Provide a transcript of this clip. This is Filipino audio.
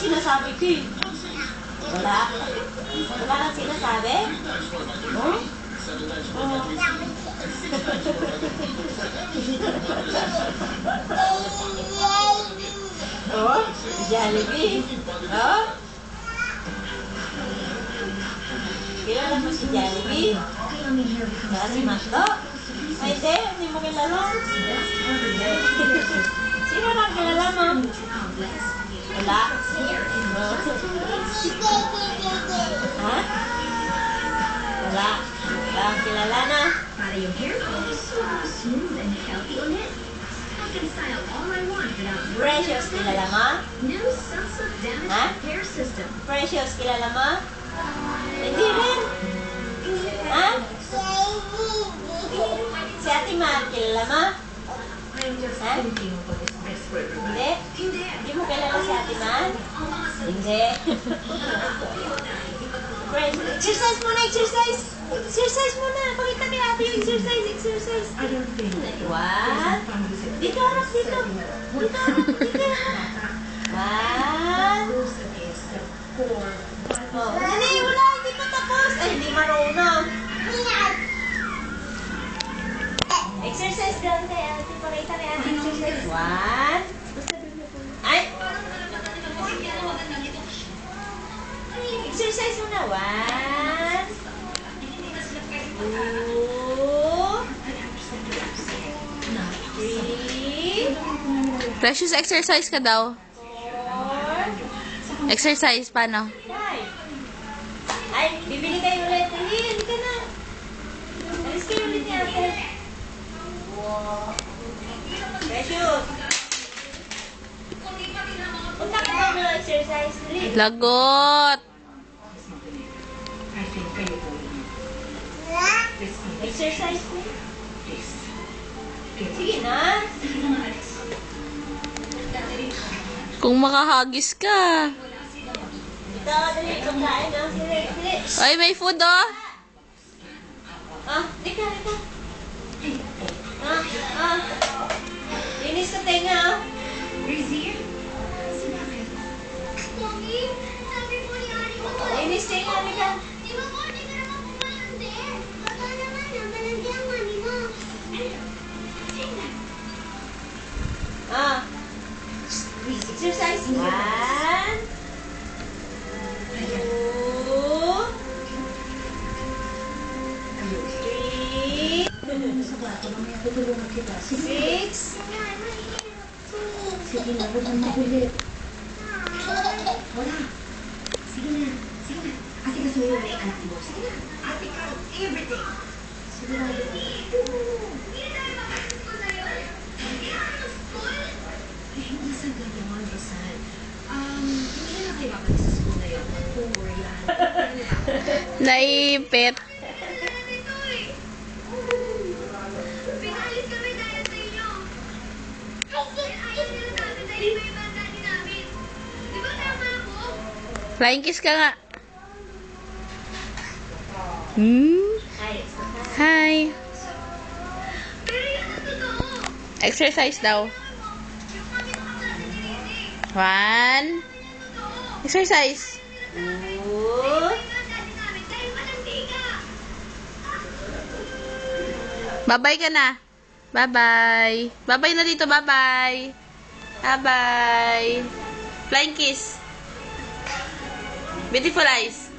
sinasabi ko eh. Wala. Wala kang sinasabi? Oh? Oh? Jollibee? Oh? Kilala mo si Jollibee? Saka si Mato? Ay, hindi mo kilala. Sino lang kilala mo? Wala? Ha? Wala? Wala ang kilala na? Para yung hair ko, smooth and healthy ulit. I can style all I want without Precious, kilala mo? new Sunsilk Damage Repair System. Precious, kilala mo? Hindi rin. Ha? Si Ate Mar, kilala mo? I'm just Huh? thinking of this best word. Hindi? Hindi mo kilala si Ate Mar? Hindi. Exercise muna, exercise! Exercise muna! Pakita ni Ate yung exercise, exercise! I don't think One. Dito, harap dito. Dito, harap dito. One. Oh, hindi, wala, hindi pa tapos. Ay, hindi marunong. Exercise doon kay Ate. Pakita ni Ate exercise. One. Ay! Exercise muna. One. Two. Three. Precious, exercise ka daw. Four. Exercise, paano? Five. Ay, bibili kayo ulit. Hindi ka na. Alis kayo ulit ni Ate. Wow. Precious. Punta ka ba ng exercise? Dali. Lagot! I think kayo po. Exercise po. Sige na. Kung makahagis ka. Ito, dali. Pagkain na. Dali, dali. Ay, may food, oh! Di ka. Linis ka tenga, ah. Rizzy? Linis tenga, di ka. Exercise. One. Two. Three. Six. Sige na, huwag mong makulit. Wala. Sige na. Sige na. Kasi gusto mo yung anak mo. Sige na. Ate ka, everything. Sige na. Hindi sa ganyan, Rosal. Hindi na kayo mabalik sa school na yun. Don't worry lang. Naipit. Pinalis kami dahil sa inyo. Ayaw nila namin sa iba-iba ang dati namin. Di ba tama ako? Flying kiss ka nga. Hmm? Hi. Pero yun ang totoo. Exercise daw. Yung kami nakaklase ni Rizzy. One. Exercise. Two. Iba ang dati namin dahil malandiga. Bye-bye ka na. Bye-bye. Bye-bye na dito. Bye-bye. Bye-bye. Flying kiss. Beautiful eyes.